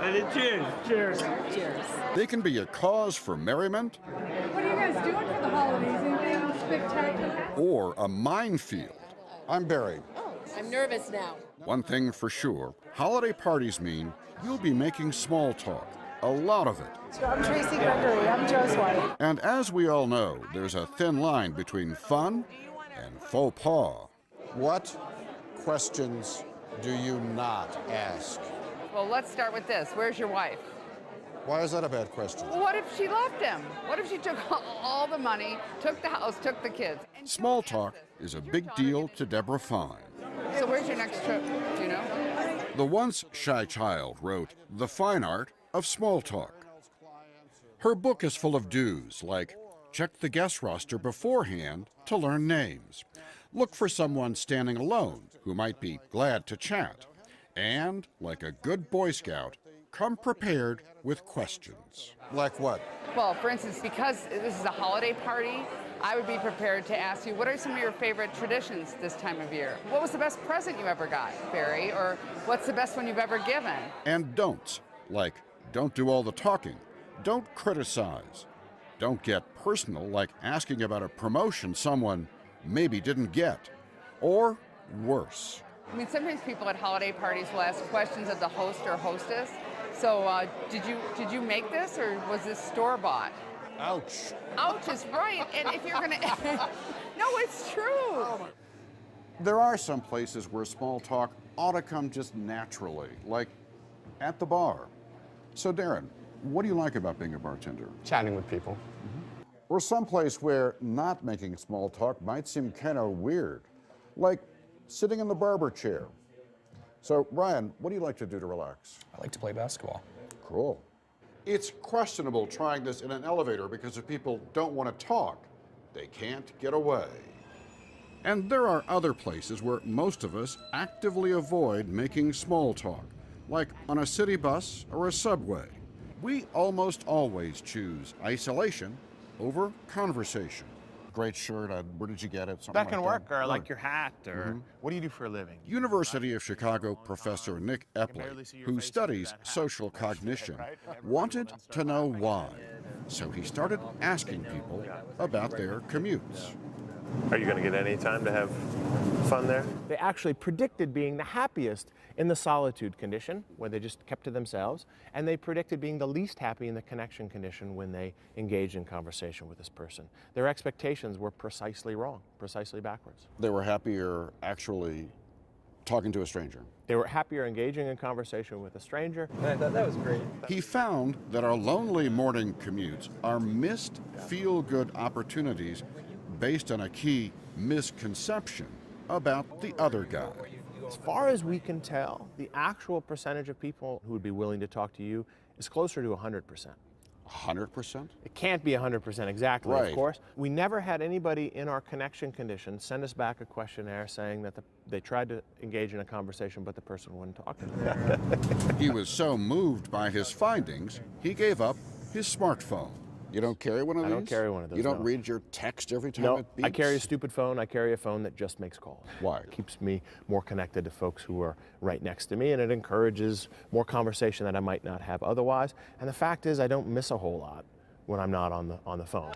And cheers. Cheers. Cheers. They can be a cause for merriment What are you guys doing for the holidays? Anything spectacular? or a minefield. I'm Barry. Oh, I'm nervous now. One thing for sure, holiday parties mean you'll be making small talk, a lot of it. I'm Tracy Gregory. I'm Joe's wife. And as we all know, there's a thin line between fun and faux pas. What questions do you not ask? Well, let's start with this. Where's your wife? Why is that a bad question? Well, what if she left him? What if she took all the money, took the house, took the kids? And Small talk is a big deal to Deborah Fine. So where's your next trip, do you know? The once shy child wrote The Fine Art of Small Talk. Her book is full of do's, like check the guest roster beforehand to learn names. Look for someone standing alone who might be glad to chat. And, like a good Boy Scout, come prepared with questions. Like what? Well, for instance, because this is a holiday party, I would be prepared to ask you, what are some of your favorite traditions this time of year? What was the best present you ever got, Barry? Or what's the best one you've ever given? And don'ts, like don't do all the talking, don't criticize, don't get personal, like asking about a promotion someone maybe didn't get, or worse. I mean, sometimes people at holiday parties will ask questions of the host or hostess. So did you make this, or was this store-bought? Ouch. Ouch is right, and if you're gonna, no, it's true. There are some places where small talk ought to come just naturally, like at the bar. So Darren, what do you like about being a bartender? Chatting with people. Or someplace where not making small talk might seem kind of weird, like sitting in the barber chair. So Ryan, what do you like to do to relax? I like to play basketball. Cool. It's questionable trying this in an elevator because if people don't want to talk, they can't get away. And there are other places where most of us actively avoid making small talk, like on a city bus or a subway. We almost always choose isolation over conversation. Great shirt. Where did you get it? Something Back in like work, that? or I like your hat, or what do you do for a living? University of Chicago professor Nick Epley, who studies social cognition, wanted to know why. So he started asking people about their commutes. Are you going to get any time to have fun there? They actually predicted being the happiest in the solitude condition, where they just kept to themselves, and they predicted being the least happy in the connection condition when they engaged in conversation with this person. Their expectations were precisely wrong, precisely backwards. They were happier actually talking to a stranger. They were happier engaging in conversation with a stranger. That was great. He found that our lonely morning commutes are missed feel-good opportunities based on a key misconception about the other guy. As far as we can tell, the actual percentage of people who would be willing to talk to you is closer to 100%. 100%? It can't be 100% exactly, Right. of course. We never had anybody in our connection condition send us back a questionnaire saying that they tried to engage in a conversation, but the person wouldn't talk to them. He was so moved by his findings, he gave up his smartphone. You don't carry one of these? I don't carry one of those, You don't no. read your text every time No, it beeps? I carry a stupid phone. I carry a phone that just makes calls. Why? It keeps me more connected to folks who are right next to me, and it encourages more conversation that I might not have otherwise. And the fact is, I don't miss a whole lot when I'm not on the phone.